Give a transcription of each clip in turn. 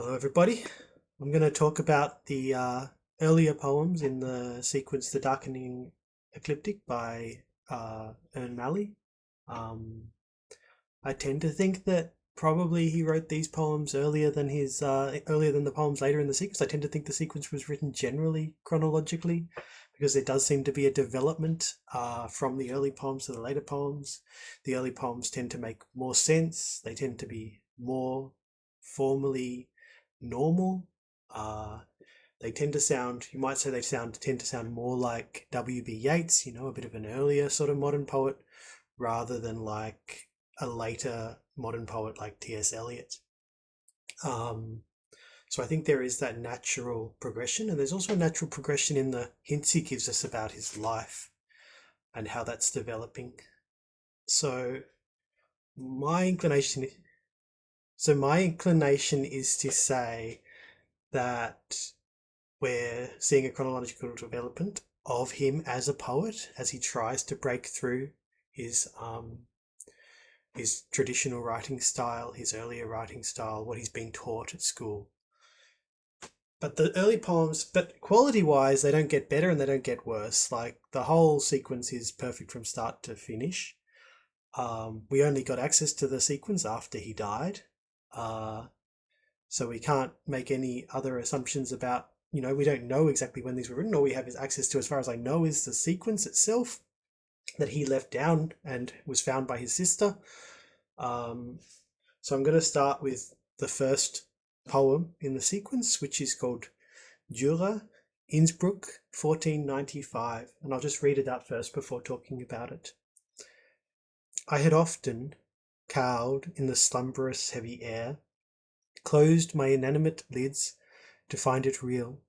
Hello, everybody. I'm going to talk about the earlier poems in the sequence The Darkening Ecliptic by Ern Malley. Um, I tend to think that probably he wrote these poems earlier than the poems later in the sequence. I tend to think the sequence was written generally chronologically because there does seem to be a development from the early poems to the later poems. The early poems tend to make more sense. They tend to be more formally normal. Uh, they tend to sound, you might say tend to sound more like W.B. Yeats, a bit of an earlier sort of modern poet, rather than like a later modern poet like T.S. Eliot. Um, so I think there is that natural progression, and there's also a natural progression in the hints he gives us about his life and how that's developing. So my inclination, my inclination is to say that we're seeing a chronological development of him as a poet as he tries to break through his traditional writing style, his earlier writing style, what he's been taught at school. But the early poems, but quality-wise, they don't get better and they don't get worse. Like the whole sequence is perfect from start to finish. We only got access to the sequence after he died. Uh, So we can't make any other assumptions about, we don't know exactly when these were written. All we have is access to, as far as I know, is the sequence itself that he left down and was found by his sister. Um, so I'm going to start with the first poem in the sequence, which is called Dürer, Innsbruck, 1495. And I'll just read it out first before talking about it. I had often, cowed in the slumberous heavy air, closed my inanimate lids to find it real,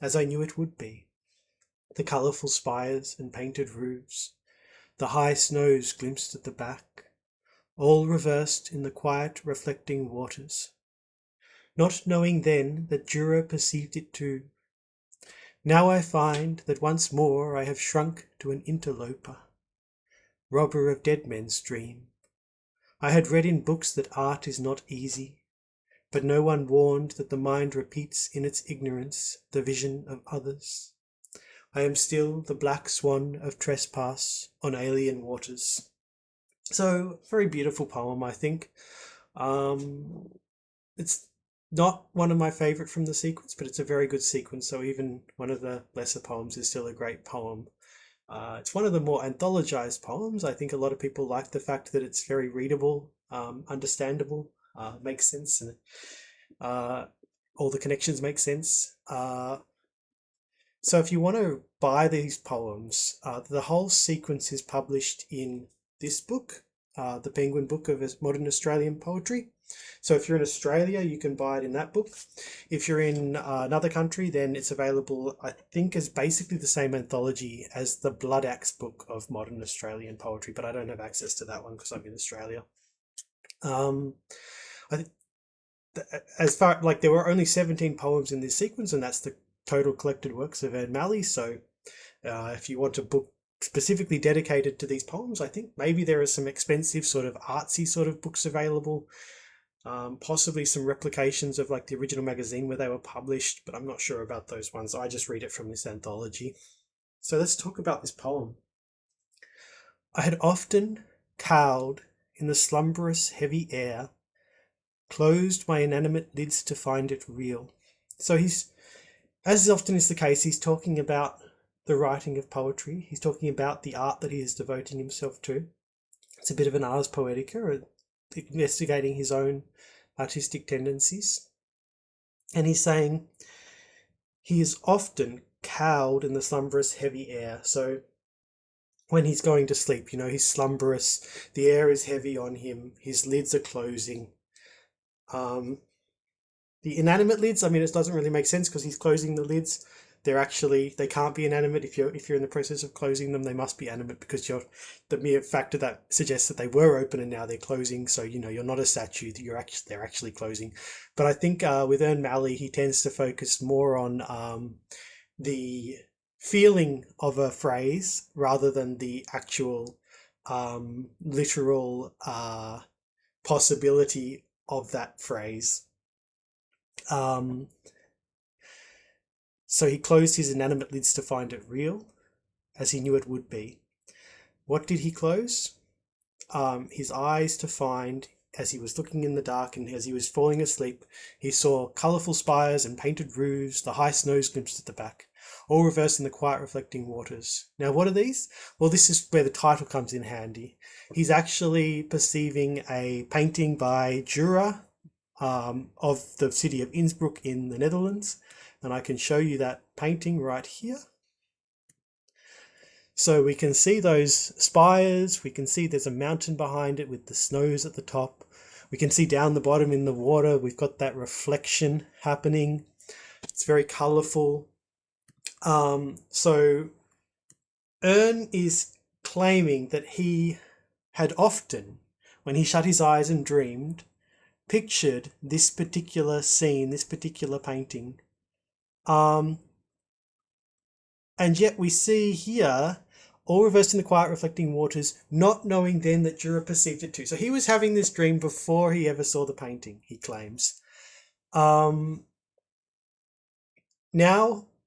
as I knew it would be. The colourful spires and painted roofs, the high snows glimpsed at the back, all reversed in the quiet reflecting waters. Not knowing then that Dürer perceived it too. Now I find that once more I have shrunk to an interloper, robber of dead men's dream. I had read in books that art is not easy, but no one warned that the mind repeats in its ignorance the vision of others. I am still the black swan of trespass on alien waters. So, very beautiful poem, I think. Um, it's not one of my favourite from the sequence, but it's a very good sequence. So even one of the lesser poems is still a great poem. It's one of the more anthologized poems. I think a lot of people like the fact that it's very readable, understandable, makes sense, and all the connections make sense. So if you want to buy these poems, the whole sequence is published in this book, the Penguin Book of Modern Australian Poetry. So if you're in Australia, you can buy it in that book. If you're in another country, then it's available, I think, as basically the same anthology as the Blood Axe Book of Modern Australian Poetry, but I don't have access to that one because I'm in Australia. I think as far like there were only 17 poems in this sequence, and that's the total collected works of Ern Malley. So if you want a book specifically dedicated to these poems, I think maybe there are some expensive sort of artsy sort of books available. Possibly some replications of like the original magazine where they were published, but I'm not sure about those ones. I just read it from this anthology. So let's talk about this poem. I had often cowed in the slumberous heavy air, closed my inanimate lids to find it real. So he's, as often is the case, he's talking about the writing of poetry. He's talking about the art that he is devoting himself to. It's a bit of an ars poetica, investigating his own artistic tendencies. And he's saying he is often cowed in the slumberous heavy air. So when he's going to sleep, he's slumberous, the air is heavy on him, his lids are closing. The inanimate lids, I mean, it doesn't really make sense because he's closing the lids. They can't be inanimate. If you're in the process of closing them, they must be animate because the mere fact of that suggests that they were open and now they're closing. So you're not a statue. They're actually closing. But I think with Ern Malley, he tends to focus more on the feeling of a phrase rather than the actual literal possibility of that phrase. Um, so he closed his inanimate lids to find it real, as he knew it would be. What did he close? His eyes to find, as he was looking in the dark and as he was falling asleep, he saw colourful spires and painted roofs, the high snows glimpsed at the back, all reversed in the quiet reflecting waters. Now, what are these? Well, this is where the title comes in handy. He's actually perceiving a painting by Dürer, of the city of Innsbruck in the Netherlands, and I can show you that painting right here. So we can see those spires, we can see there's a mountain behind it with the snows at the top. We can see down the bottom in the water, we've got that reflection happening. It's very colourful. So Ern is claiming that he had often, when he shut his eyes and dreamed, pictured this particular scene, this particular painting. And yet we see here, all reversed in the quiet reflecting waters, not knowing then that Dürer perceived it too. So he was having this dream before he ever saw the painting, he claims. Now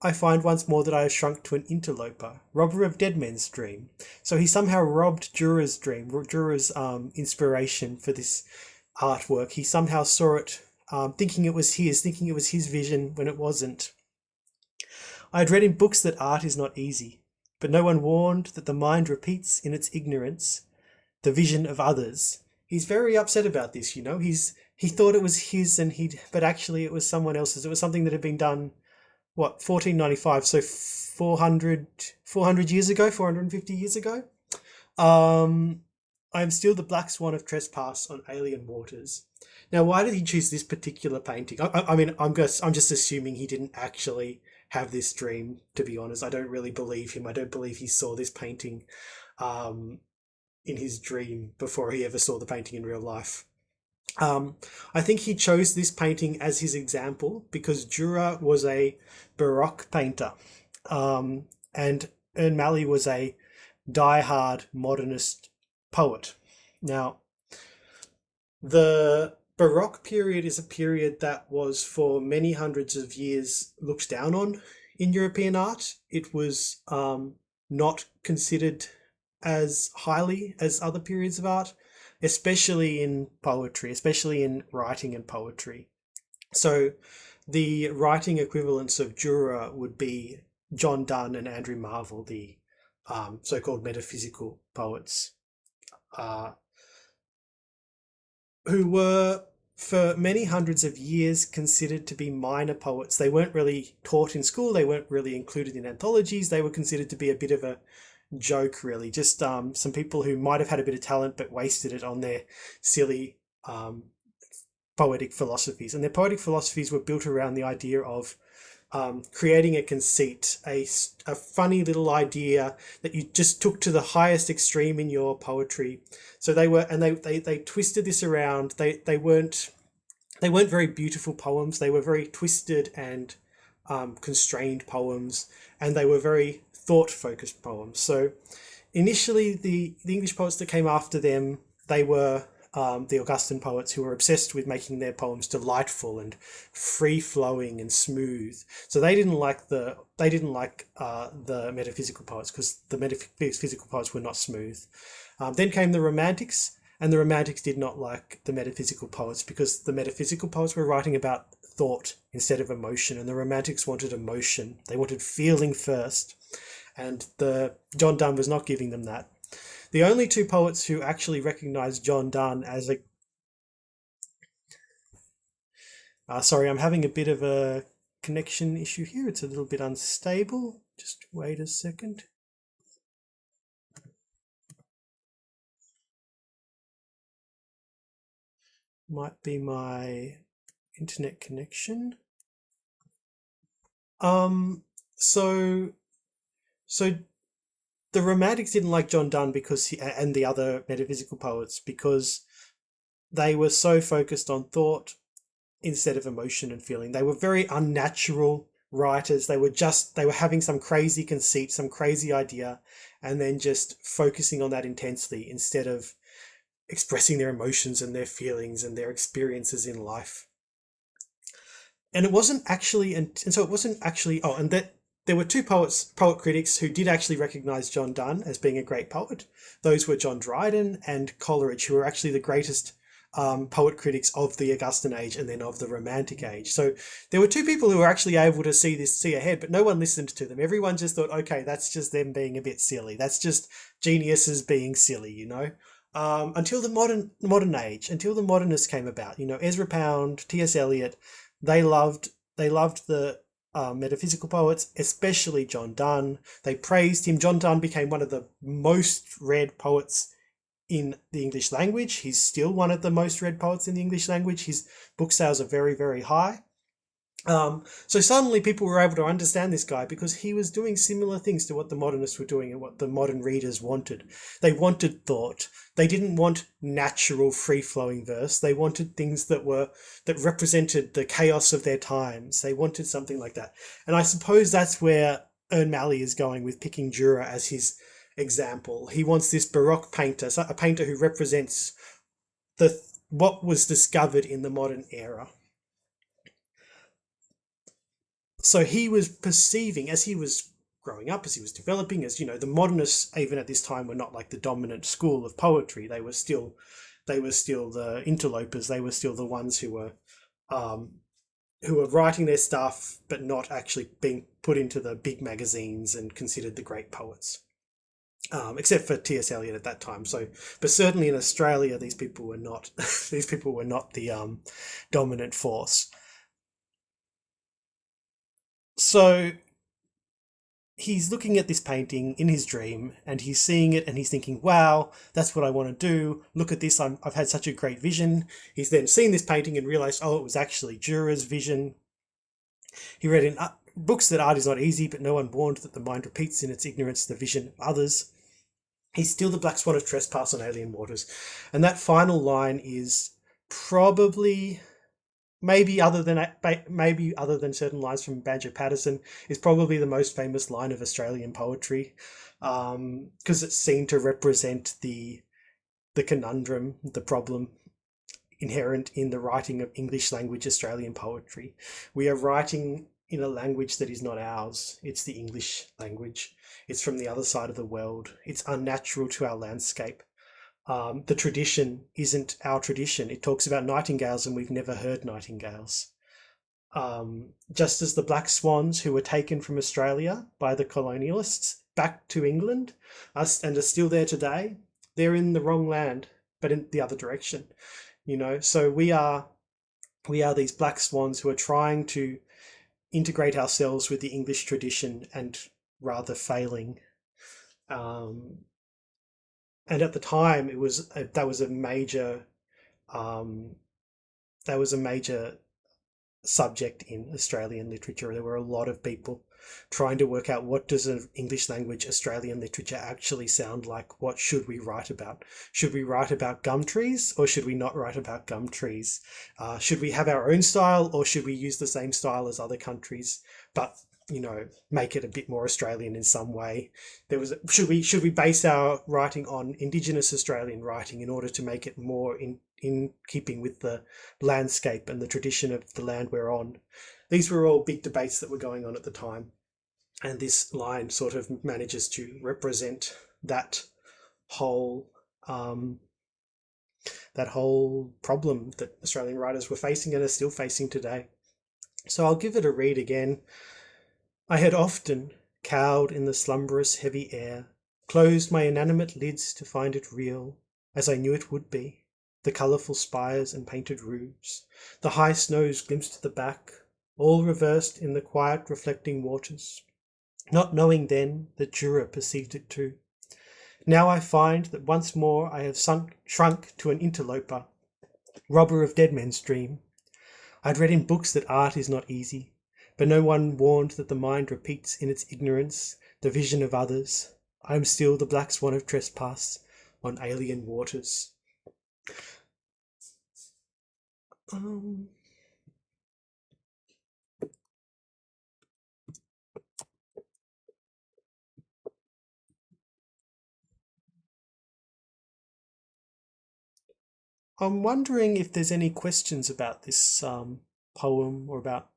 I find once more that I have shrunk to an interloper, robber of dead men's dream. So he somehow robbed Dürer's dream, Dürer's inspiration for this artwork. He somehow saw it, thinking it was his vision when it wasn't. I had read in books that art is not easy, but no one warned that the mind repeats in its ignorance the vision of others. He's very upset about this, he thought it was his but actually it was someone else's. It was something that had been done, 1495, so 400 years ago, 450 years ago. I am still the black swan of trespass on alien waters. Now, why did he choose this particular painting? I mean, I'm just assuming he didn't actually have this dream, to be honest. I don't really believe him. I don't believe he saw this painting in his dream before he ever saw the painting in real life. I think he chose this painting as his example because Dürer was a Baroque painter, and Ern Malley was a die-hard modernist poet. Now, the Baroque period is a period that was for many hundreds of years looked down on in European art. It was not considered as highly as other periods of art, especially in poetry, especially in writing and poetry. So the writing equivalents of Dürer would be John Donne and Andrew Marvell, the so-called metaphysical poets, who were for many hundreds of years considered to be minor poets. They weren't really taught in school, they weren't really included in anthologies, they were considered to be a bit of a joke, really. Just some people who might have had a bit of talent but wasted it on their silly poetic philosophies. And their poetic philosophies were built around the idea of creating a conceit, a funny little idea that you just took to the highest extreme in your poetry. So they twisted this around. They weren't very beautiful poems. They were very twisted and constrained poems, and they were very thought-focused poems. So initially, the English poets that came after them, they were the Augustan poets, who were obsessed with making their poems delightful and free-flowing and smooth. So they didn't like the metaphysical poets because the metaphysical poets were not smooth. Then came the Romantics, and the Romantics did not like the metaphysical poets because the metaphysical poets were writing about thought instead of emotion, and the Romantics wanted emotion. They wanted feeling first, and the John Donne was not giving them that. The only two poets who actually recognized John Donne as a... sorry, I'm having a bit of a connection issue here. It's a little bit unstable. Just wait a second. Might be my internet connection. So the Romantics didn't like John Donne because and the other metaphysical poets, because they were so focused on thought instead of emotion and feeling. They were very unnatural writers. They were having some crazy conceit, some crazy idea, and then just focusing on that intensely instead of expressing their emotions and their feelings and their experiences in life. and it wasn't actually, and so it wasn't actually. Oh, and that there were two poet critics who did actually recognise John Donne as being a great poet. Those were John Dryden and Coleridge, who were actually the greatest poet critics of the Augustan age and then of the Romantic age. So there were two people who were actually able to see ahead, but no one listened to them. Everyone just thought, okay, that's just them being a bit silly. That's just geniuses being silly, you know. Until the modern age, until the modernists came about, you know, Ezra Pound, T.S. Eliot, they loved they loved the metaphysical poets, especially John Donne. They praised him. John Donne became one of the most read poets in the English language. He's still one of the most read poets in the English language. His book sales are very, very high. So suddenly people were able to understand this guy because he was doing similar things to what the modernists were doing and what the modern readers wanted. They wanted thought. They didn't want natural, free-flowing verse. They wanted things that represented the chaos of their times. They wanted something like that. And I suppose that's where Ern Malley is going with picking Dürer as his example. He wants this Baroque painter, a painter who represents the what was discovered in the modern era. So he was perceiving as he was growing up, as he was developing, as you know, the modernists even at this time were not like the dominant school of poetry. They were still the interlopers. They were still the ones um, who were writing their stuff, but not actually being put into the big magazines and considered the great poets. Except for T.S. Eliot at that time. So, but certainly in Australia, these people were not. These people were not the dominant force. So he's looking at this painting in his dream and he's seeing it and he's thinking, wow, that's what I want to do. Look at this. I've had such a great vision. He's then seen this painting and realized, oh, it was actually Dürer's vision. He read in books that art is not easy, but no one warned that the mind repeats in its ignorance the vision of others. He's still the black swan of trespass on alien waters. And that final line is probably maybe other than certain lines from Banjo Patterson, is probably the most famous line of Australian poetry, because it's seen to represent the conundrum, the problem inherent in the writing of English language Australian poetry. We are writing in a language that is not ours. It's the English language. It's from the other side of the world. It's unnatural to our landscape. The tradition isn't our tradition. It talks about nightingales, and we've never heard nightingales. Just as the black swans who were taken from Australia by the colonialists back to England and are still there today, they're in the wrong land, but in the other direction. You know, so we are these black swans who are trying to integrate ourselves with the English tradition and rather failing. Um, and at the time, it was that was a major um, that was a major subject in Australian literature. There were a lot of people trying to work out what does an English language Australian literature actually sound like? What should we write about? Should we write about gum trees or should we not write about gum trees? Should we have our own style or should we use the same style as other countries, but make it a bit more Australian in some way? Should we base our writing on Indigenous Australian writing in order to make it more in keeping with the landscape and the tradition of the land we're on? These were all big debates that were going on at the time, and this line sort of manages to represent that whole um, that whole problem that Australian writers were facing and are still facing today. So I'll give it a read again. I had often, cowed in the slumberous heavy air, closed my inanimate lids to find it real, as I knew it would be, the colourful spires and painted roofs, the high snows glimpsed at the back, all reversed in the quiet reflecting waters, not knowing then that Dürer perceived it too. Now I find that once more I have shrunk to an interloper, robber of dead men's dream. I'd read in books that art is not easy, but no one warned that the mind repeats in its ignorance the vision of others. I am still the black swan of trespass on alien waters. Um, I'm wondering if there's any questions about this poem or about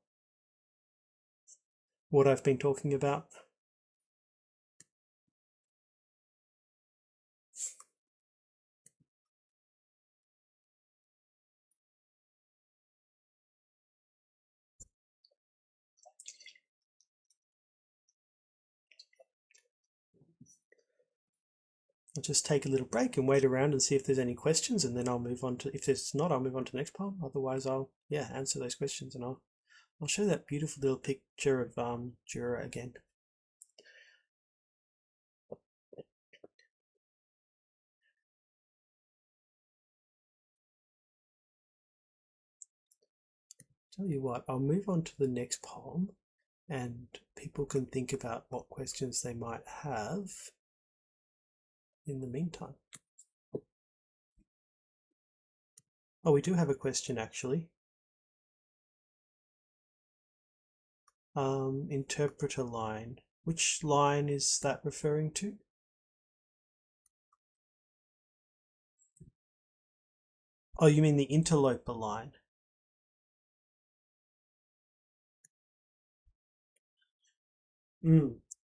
what I've been talking about? I'll just take a little break and wait around and see if there's any questions, and then I'll move on to, if there's not, I'll move on to the next poem. Otherwise, I'll, yeah, answer those questions, and I'll show that beautiful little picture of Dürer again. Tell you what, I'll move on to the next poem, and people can think about what questions they might have in the meantime. Oh, we do have a question actually. Interpreter line. Which line is that referring to? Oh, you mean the interloper line?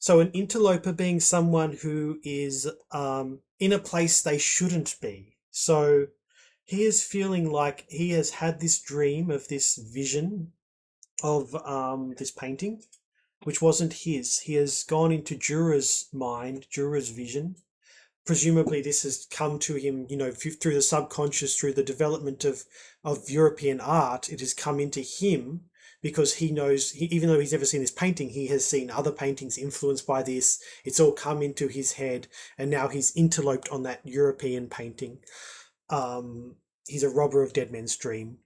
So an interloper being someone who is in a place they shouldn't be. So he is feeling like he has had this dream of this vision of this painting, which wasn't his. He has gone into Dürer's mind, Dürer's vision. Presumably this has come to him, you know, through the subconscious, through the development of European art. It has come into him because he knows, even though he's never seen this painting, he has seen other paintings influenced by this. It's all come into his head, and now he's interloped on that European painting. He's a robber of dead men's dream.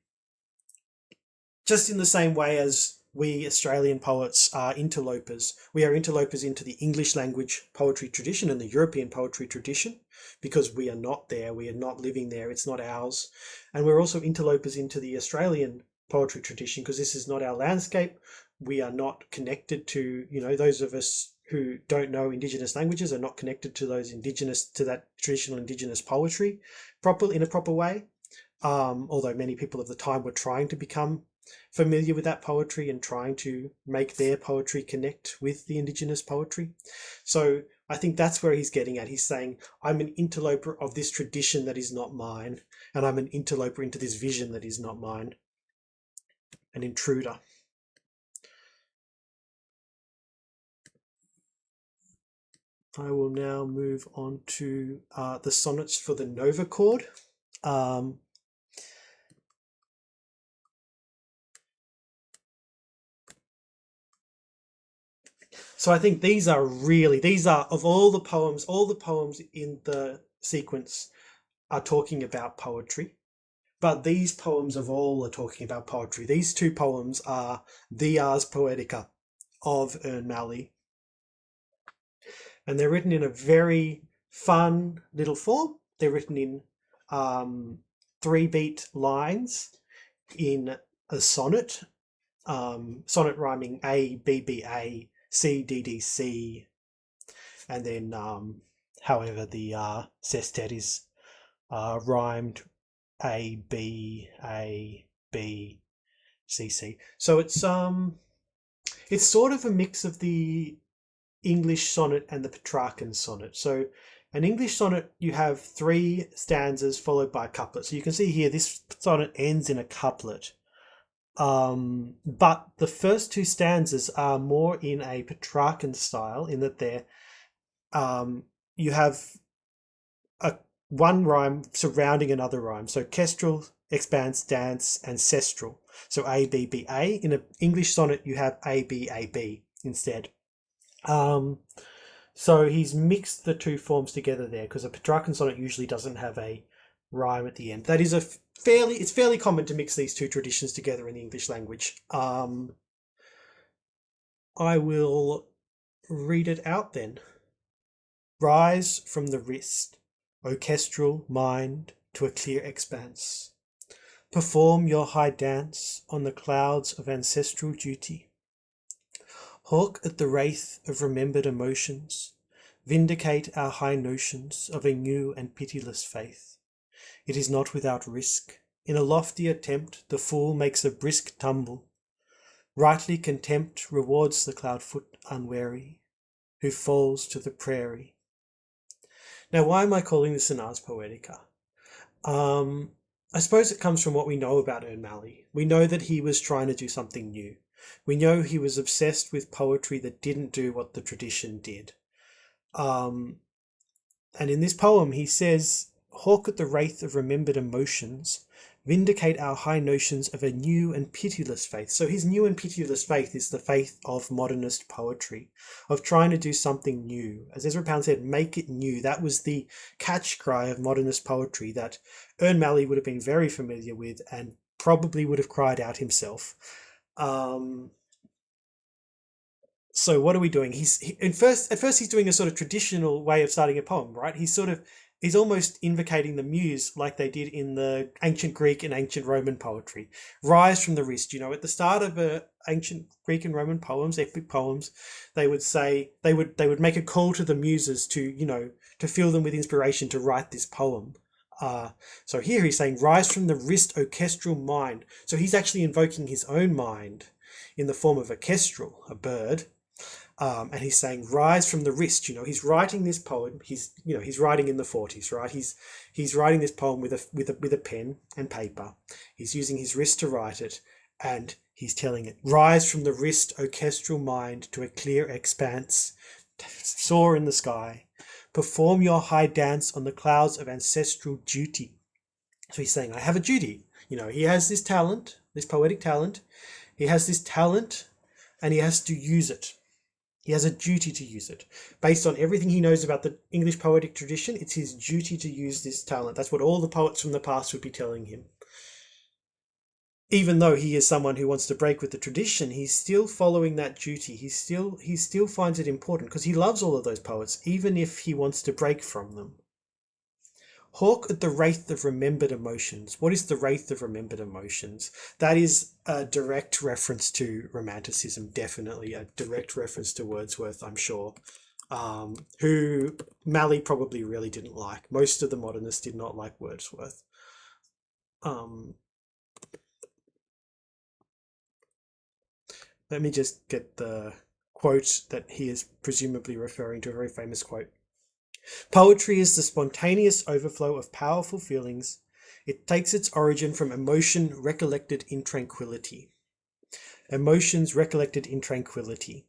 Just in the same way as we Australian poets are interlopers. We are interlopers into the English language poetry tradition and the European poetry tradition because we are not there, we are not living there, it's not ours. And we're also interlopers into the Australian poetry tradition because this is not our landscape. We are not connected to, you know, those of us who don't know Indigenous languages are not connected to those Indigenous, to that traditional Indigenous poetry in a proper way. Although many people of the time were trying to become familiar with that poetry and trying to make their poetry connect with the Indigenous poetry. So I think that's where he's getting at. He's saying, I'm an interloper of this tradition that is not mine, and I'm an interloper into this vision that is not mine, an intruder. I will now move on to the sonnets for the Novachord. So I think these are of all the poems in the sequence are talking about poetry. But these poems of all are talking about poetry. These two poems are the Ars Poetica of Ern Malley. And they're written in a very fun little form. They're written in 3-beat lines in a sonnet. Sonnet rhyming A, B, B, A, C, D, D, C. And then however the sestet is rhymed A, B, C, C. So it's sort of a mix of the English sonnet and the Petrarchan sonnet. So an English sonnet, you have 3 stanzas followed by a couplet. So you can see here this sonnet ends in a couplet. But the first 2 stanzas are more in a Petrarchan style in that they're you have one rhyme surrounding another rhyme. So kestrel, expanse, dance, ancestral. So A, B, B, A. In an English sonnet, you have A, B, A, B instead. So he's mixed the 2 forms together there because a Petrarchan sonnet usually doesn't have a rhyme at the end. That is it's fairly common to mix these 2 traditions together in the English language. I will read it out then. Rise from the wrist, O kestrel mind, to a clear expanse. Perform your high dance on the clouds of ancestral duty. Hawk at the wraith of remembered emotions. Vindicate our high notions of a new and pitiless faith. It is not without risk. In a lofty attempt, the fool makes a brisk tumble. Rightly contempt rewards the cloud-foot unwary, who falls to the prairie. Now, why am I calling this an Ars Poetica? I suppose it comes from what we know about Ern Malley. We know that he was trying to do something new. We know he was obsessed with poetry that didn't do what the tradition did. And in this poem, he says, "Hawk at the wraith of remembered emotions, vindicate our high notions of a new and pitiless faith." So his new and pitiless faith is the faith of modernist poetry, of trying to do something new. As Ezra Pound said, make it new. That was the catch cry of modernist poetry that Ern Malley would have been very familiar with and probably would have cried out himself. So what are we doing? At first he's doing a sort of traditional way of starting a poem, right? He's almost invocating the muse like they did in the ancient Greek and ancient Roman poetry. Rise from the wrist, at the start of ancient Greek and Roman poems, epic poems, they would say they would make a call to the muses to fill them with inspiration to write this poem. So here he's saying, "Rise from the wrist, orchestral mind." So he's actually invoking his own mind in the form of a kestrel, a bird. And he's saying, "Rise from the wrist." He's writing this poem. He's writing in the 40s, right? He's writing this poem with a pen and paper. He's using his wrist to write it, and he's telling it, "Rise from the wrist, orchestral mind, to a clear expanse, soar in the sky, perform your high dance on the clouds of ancestral duty." So he's saying, I have a duty. He has this talent, this poetic talent. He has this talent, and he has to use it. He has a duty to use it. Based on everything he knows about the English poetic tradition, it's his duty to use this talent. That's what all the poets from the past would be telling him. Even though he is someone who wants to break with the tradition, he's still following that duty. He still finds it important because he loves all of those poets, even if he wants to break from them. Hawk at the wraith of remembered emotions. What is the wraith of remembered emotions? That is a direct reference to Romanticism, definitely a direct reference to Wordsworth, I'm sure, who Malley probably really didn't like. Most of the modernists did not like Wordsworth. Let me just get the quote that he is presumably referring to, a very famous quote. "Poetry is the spontaneous overflow of powerful feelings. It takes its origin from emotion recollected in tranquility." Emotions recollected in tranquility.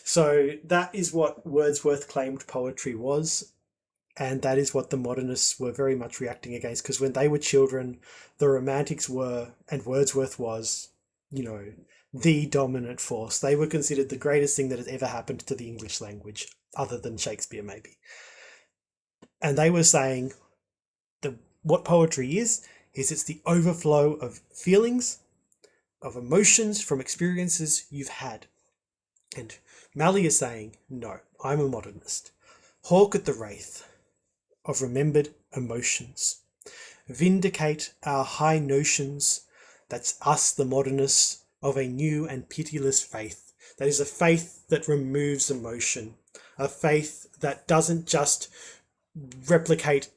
So that is what Wordsworth claimed poetry was, and that is what the modernists were very much reacting against, because when they were children, the Romantics were, and Wordsworth was, the dominant force. They were considered the greatest thing that has ever happened to the English language, other than Shakespeare maybe. And they were saying what poetry is it's the overflow of feelings, of emotions from experiences you've had. And Malley is saying, no, I'm a modernist. Hawk at the wraith of remembered emotions. Vindicate our high notions, that's us the modernists, of a new and pitiless faith. That is a faith that removes emotion, a faith that doesn't just replicate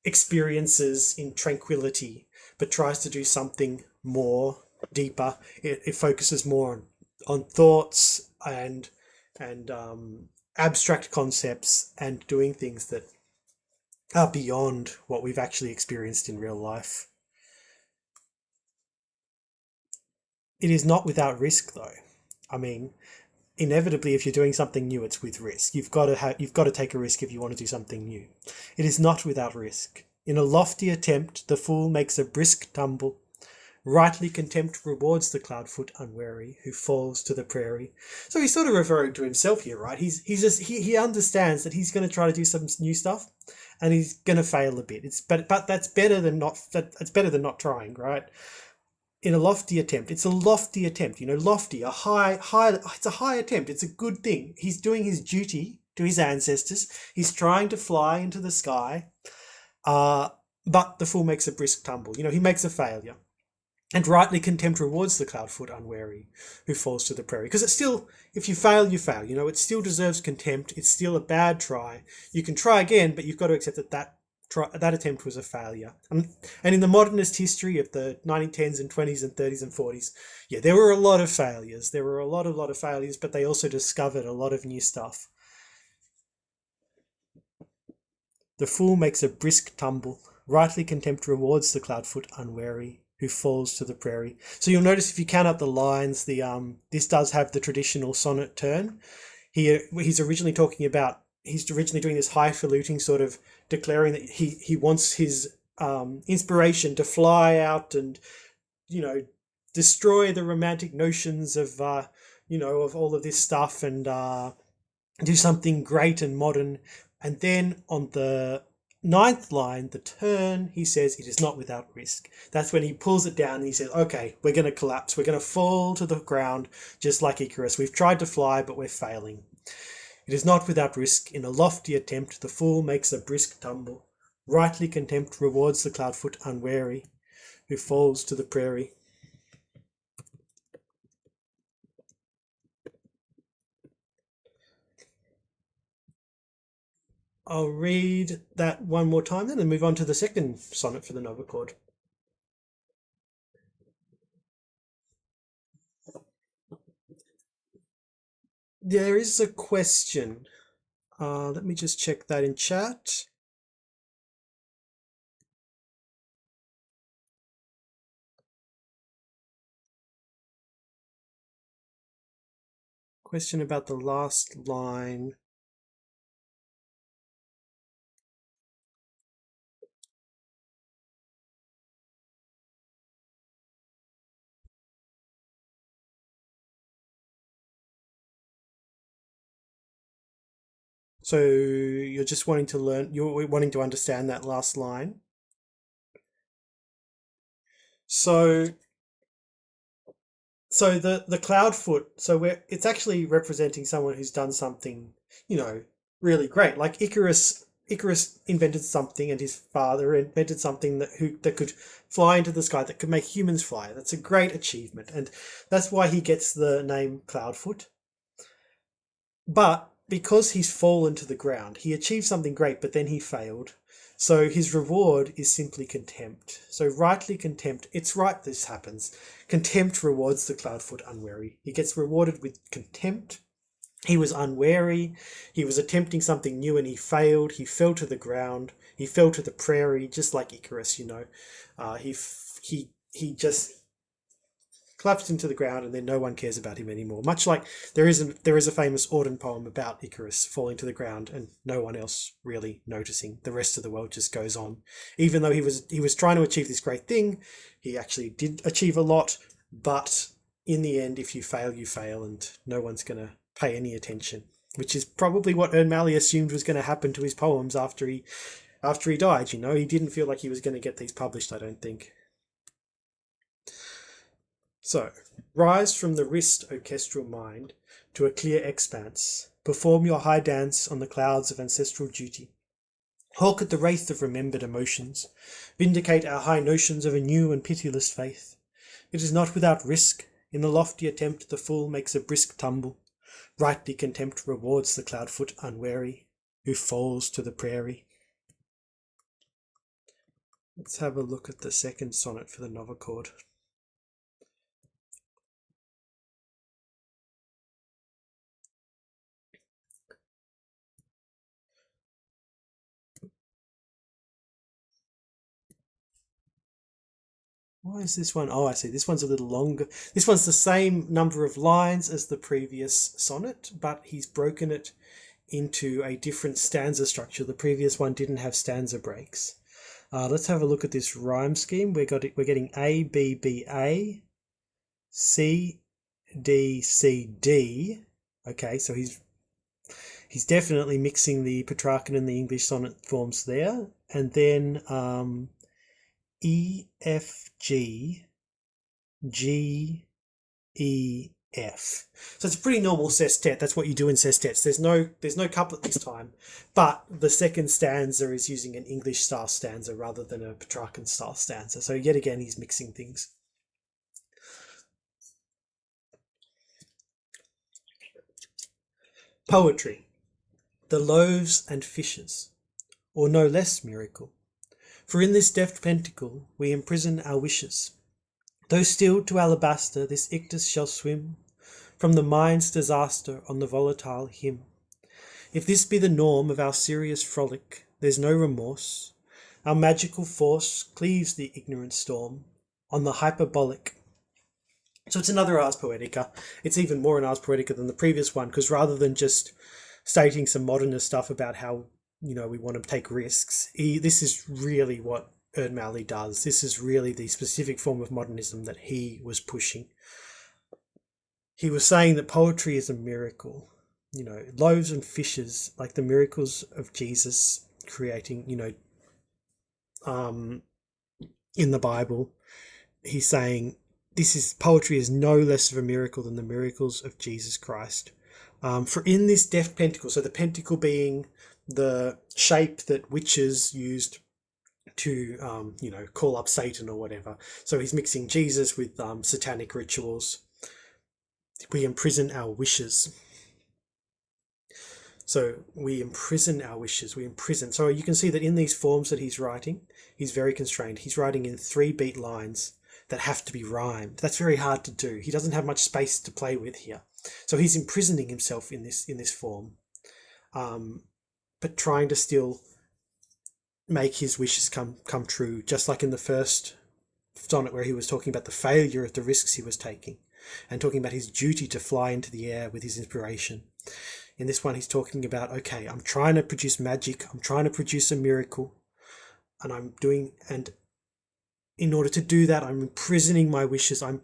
experiences in tranquility, but tries to do something more deeper. It focuses more on thoughts and abstract concepts and doing things that are beyond what we've actually experienced in real life. It is not without risk, though. I mean, inevitably, if you're doing something new, it's with risk. You've got to take a risk if you want to do something new. It is not without risk. In a lofty attempt, the fool makes a brisk tumble. Rightly contempt rewards the cloud-foot unwary, who falls to the prairie. So he's sort of referring to himself here, right? He understands that he's going to try to do some new stuff, and he's going to fail a bit. But that's better than not. That's better than not trying, right? In a lofty attempt. It's a lofty attempt, lofty, a high, it's a high attempt. It's a good thing. He's doing his duty to his ancestors. He's trying to fly into the sky, but the fool makes a brisk tumble. He makes a failure. And rightly contempt rewards the cloud-foot unwary, who falls to the prairie. Because it's still, if you fail, you fail. It still deserves contempt. It's still a bad try. You can try again, but you've got to accept that that attempt was a failure. And in the modernist history of the 1910s and 20s and 30s and 40s, yeah, there were a lot of failures. There were a lot of failures, but they also discovered a lot of new stuff. The fool makes a brisk tumble. Rightly contempt rewards the cloud-foot unwary, who falls to the prairie. So you'll notice if you count up the lines, this does have the traditional sonnet turn. He's originally talking about, he's originally doing this highfalutin sort of declaring that he wants his inspiration to fly out and, you know, destroy the romantic notions of, of all of this stuff and do something great and modern. And then on the ninth line, the turn, he says, it is not without risk. That's when he pulls it down and he says, okay, we're going to collapse. We're going to fall to the ground just like Icarus. We've tried to fly, but we're failing. It is not without risk. In a lofty attempt, the fool makes a brisk tumble. Rightly contempt rewards the cloud-foot unwary, who falls to the prairie. I'll read that one more time then and move on to the second sonnet for the Novachord. There is a question. Let me just check that in chat. Question about the last line. So you're just wanting to learn, you're wanting to understand that last line. So the cloud-foot, so it's actually representing someone who's done something, you know, really great. Like Icarus invented something, and his father invented something that could fly into the sky, that could make humans fly. That's a great achievement, and that's why he gets the name Cloudfoot. But because he's fallen to the ground, he achieved something great, but then he failed. So his reward is simply contempt. So rightly contempt, it's right this happens. Contempt rewards the cloudfoot unwary. He gets rewarded with contempt. He was unwary. He was attempting something new and he failed. He fell to the ground. He fell to the prairie, just like Icarus, you know. He just collapsed into the ground, and then no one cares about him anymore. Much like there is a famous Auden poem about Icarus falling to the ground and no one else really noticing. The rest of the world just goes on, even though he was trying to achieve this great thing. He actually did achieve a lot, but in the end, if you fail, and no one's going to pay any attention. Which is probably what Ern Malley assumed was going to happen to his poems after he died. You know, he didn't feel like he was going to get these published, I don't think. So, rise from the wrist, orchestral mind, to a clear expanse. Perform your high dance on the clouds of ancestral duty. Hawk at the wraith of remembered emotions. Vindicate our high notions of a new and pitiless faith. It is not without risk. In the lofty attempt the fool makes a brisk tumble. Rightly contempt rewards the cloudfoot unwary, who falls to the prairie. Let's have a look at the second sonnet for the Novachord. Why is this one? Oh, I see. This one's a little longer. This one's the same number of lines as the previous sonnet, but he's broken it into a different stanza structure. The previous one didn't have stanza breaks. Let's have a look at this rhyme scheme. We're getting A, B, B, A, C, D, C, D. Okay, so he's definitely mixing the Petrarchan and the English sonnet forms there. And then E, F, G, G, E, F. So it's a pretty normal sestet. That's what you do in sestets. There's no couplet this time, but the second stanza is using an English style stanza rather than a Petrarchan style stanza. So yet again, he's mixing things. Poetry. The loaves and fishes, or no less miracle, For in this deft pentacle we imprison our wishes. Though stilled to alabaster, this ictus shall swim from the mind's disaster on the volatile hymn. If this be the norm of our serious frolic, there's no remorse. Our magical force cleaves the ignorant storm on the hyperbolic. So it's another Ars Poetica. It's even more an Ars Poetica than the previous one, because rather than just stating some modernist stuff about how, we want to take risks, this is really what Ern Malley does. This is really the specific form of modernism that he was pushing. He was saying that poetry is a miracle. Loaves and fishes, like the miracles of Jesus creating, in the Bible. He's saying poetry is no less of a miracle than the miracles of Jesus Christ. For in this deft pentacle, so the pentacle being the shape that witches used to, call up Satan or whatever. So he's mixing Jesus with satanic rituals. We imprison our wishes. So we imprison our wishes. So you can see that in these forms that he's writing, he's very constrained. He's writing in 3-beat lines that have to be rhymed. That's very hard to do. He doesn't have much space to play with here. So he's imprisoning himself in this form, but trying to still make his wishes come true, just like in the first sonnet where he was talking about the failure of the risks he was taking and talking about his duty to fly into the air with his inspiration. In this one, he's talking about, okay, I'm trying to produce magic. I'm trying to produce a miracle. And in order to do that, I'm imprisoning my wishes. I'm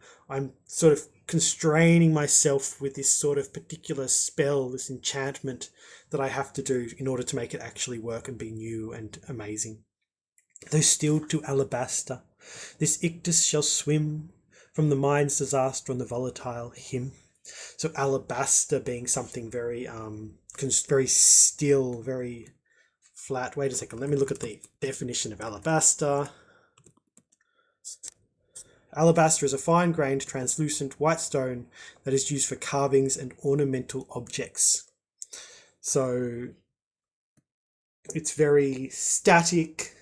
sort of constraining myself with this sort of particular spell, this enchantment that I have to do in order to make it actually work and be new and amazing. Though stilled to alabaster, this ictus shall swim from the mind's disaster on the volatile hymn. So alabaster being something very very still, very flat. Wait a second, let me look at the definition of alabaster. Alabaster is a fine-grained, translucent white stone that is used for carvings and ornamental objects. So it's very static.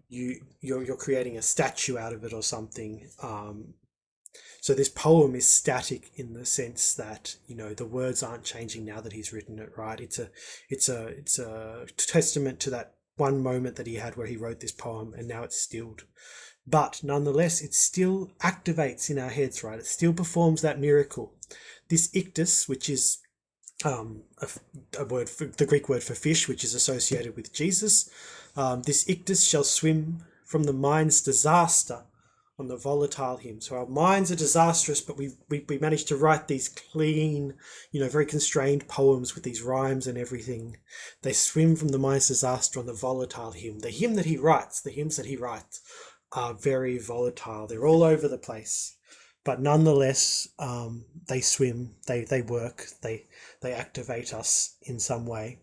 You're creating a statue out of it or something. So this poem is static in the sense that the words aren't changing now that he's written it, right? It's a testament to that one moment that he had where he wrote this poem, and now it's stilled. But nonetheless, it still activates in our heads, right? It still performs that miracle. This ictus, which is a word for the Greek word for fish, which is associated with Jesus. This ictus shall swim from the mind's disaster on the volatile hymn. So our minds are disastrous, but we managed to write these clean, very constrained poems with these rhymes and everything. They swim from the mind's disaster on the volatile hymn. The hymns that he writes are very volatile. They're all over the place, but nonetheless, they swim, they work, they activate us in some way.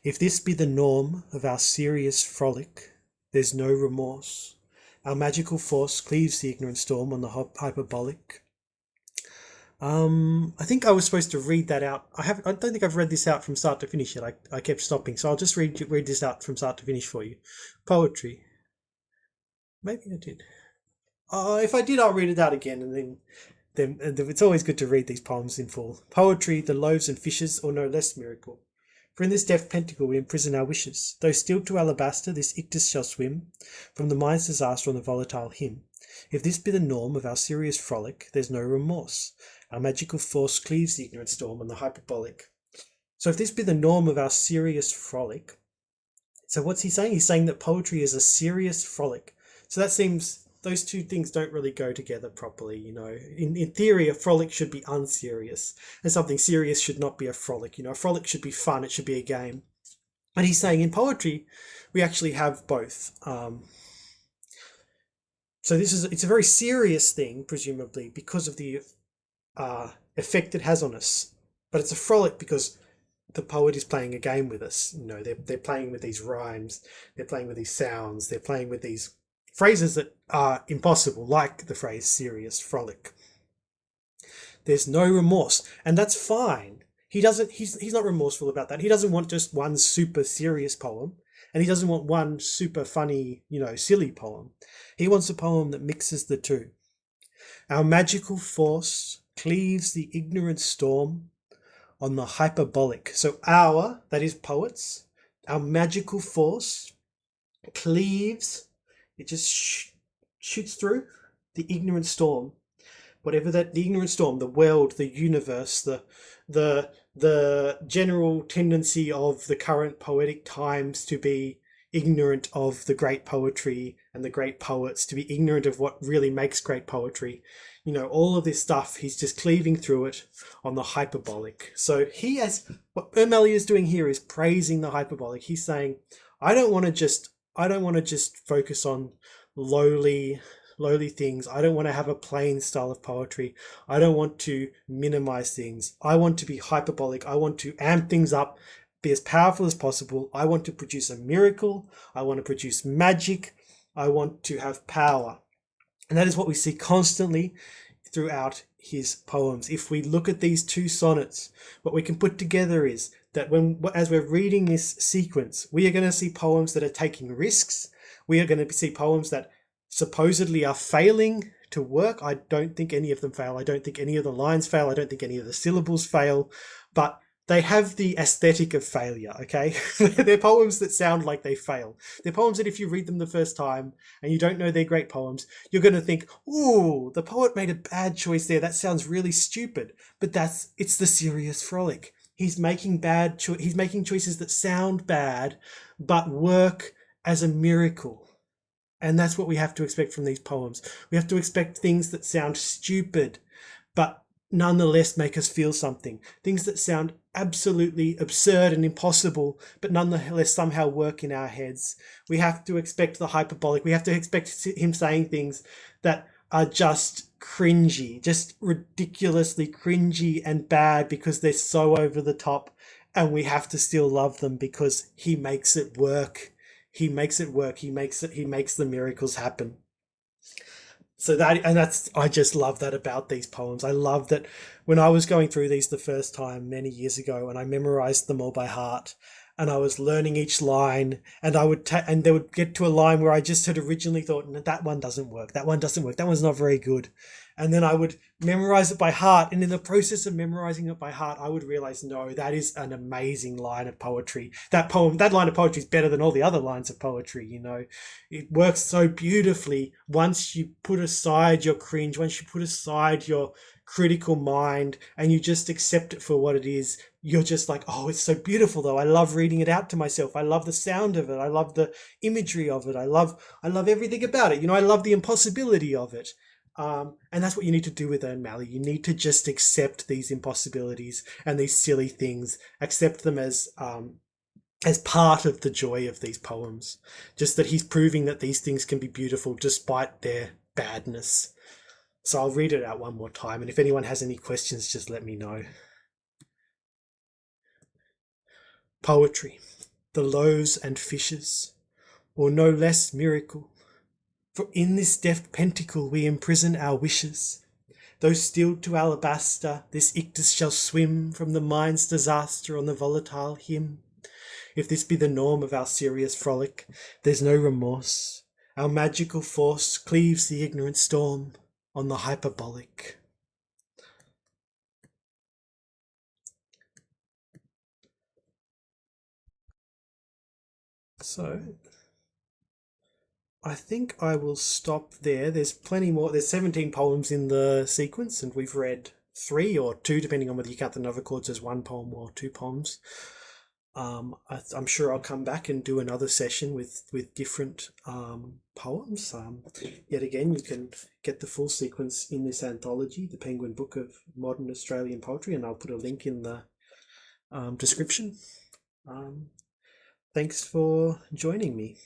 If this be the norm of our serious frolic, there's no remorse. Our magical force cleaves the ignorant storm on the hyperbolic. I think I was supposed to read that out. I don't think I've read this out from start to finish yet. I kept stopping, so I'll just read this out from start to finish for you. Poetry. Maybe I did. If I did, I'll read it out again, and then it's always good to read these poems in full. Poetry, the loaves and fishes, or no less miracle. For in this deft pentacle we imprison our wishes. Though stilled to alabaster, this ictus shall swim from the mind's disaster on the volatile hymn. If this be the norm of our serious frolic, there's no remorse. Our magical force cleaves the ignorant storm on the hyperbolic. So if this be the norm of our serious frolic, so what's he saying? He's saying that poetry is a serious frolic. So that seems, those two things don't really go together properly, In theory, a frolic should be unserious, and something serious should not be a frolic. A frolic should be fun, it should be a game. And he's saying in poetry, we actually have both. So it's a very serious thing, presumably, because of the effect it has on us. But it's a frolic because the poet is playing a game with us. They're playing with these rhymes, they're playing with these sounds, they're playing with these phrases that are impossible, like the phrase serious frolic. There's no remorse, and that's fine. He's not remorseful about that. He doesn't want just one super serious poem. And he doesn't want one super funny, silly poem. He wants a poem that mixes the two. Our magical force cleaves the ignorant storm on the hyperbolic. So that is poets, our magical force cleaves, it just shoots through the ignorant storm, whatever the ignorant storm, the world, the universe, the general tendency of the current poetic times to be ignorant of the great poetry and the great poets, to be ignorant of what really makes great poetry. All of this stuff, he's just cleaving through it on the hyperbolic. So what Ern Malley is doing here is praising the hyperbolic. He's saying, I don't want to just focus on lowly things. I don't want to have a plain style of poetry. I don't want to minimize things. I want to be hyperbolic. I want to amp things up, be as powerful as possible. I want to produce a miracle. I want to produce magic. I want to have power. And that is what we see constantly throughout his poems. If we look at these two sonnets, what we can put together is that as we're reading this sequence, we are going to see poems that are taking risks. We are going to see poems that supposedly are failing to work. I don't think any of them fail. I don't think any of the lines fail. I don't think any of the syllables fail, but they have the aesthetic of failure, okay? They're poems that sound like they fail. They're poems that if you read them the first time and you don't know they're great poems, you're going to think, ooh, the poet made a bad choice there. That sounds really stupid. But it's the serious frolic. He's making choices that sound bad, but work as a miracle. And that's what we have to expect from these poems. We have to expect things that sound stupid, but nonetheless make us feel something. Things that sound absolutely absurd and impossible, but nonetheless somehow work in our heads. We have to expect the hyperbolic. We have to expect him saying things that are just cringy, just ridiculously cringy and bad because they're so over the top, and we have to still love them because he makes it work. He makes it work. He makes the miracles happen. So I just love that about these poems. I love that when I was going through these the first time many years ago, and I memorized them all by heart, and I was learning each line, and and they would get to a line where I just had originally thought, no, that one doesn't work. That one doesn't work. That one's not very good. And then I would memorize it by heart. And in the process of memorizing it by heart, I would realize, no, that is an amazing line of poetry. That line of poetry is better than all the other lines of poetry. It works so beautifully once you put aside your cringe, once you put aside your critical mind and you just accept it for what it is. You're just like, oh, it's so beautiful though. I love reading it out to myself. I love the sound of it. I love the imagery of it. I love everything about it. I love the impossibility of it. And that's what you need to do with Ern Malley. You need to just accept these impossibilities and these silly things, accept them as part of the joy of these poems. Just that he's proving that these things can be beautiful despite their badness. So I'll read it out one more time, and if anyone has any questions, just let me know. Poetry, the loaves and fishes, or no less miracle. For in this deft pentacle we imprison our wishes. Though stilled to alabaster, this ictus shall swim from the mind's disaster on the volatile hymn. If this be the norm of our serious frolic, there's no remorse. Our magical force cleaves the ignorant storm on the hyperbolic. So I think I will stop there. There's plenty more. There's 17 poems in the sequence, and we've read 3 or 2, depending on whether you count the Novachords as 1 poem or 2 poems. I'm sure I'll come back and do another session with different poems. Yet again, you can get the full sequence in this anthology, the Penguin Book of Modern Australian Poetry, and I'll put a link in the description. Thanks for joining me.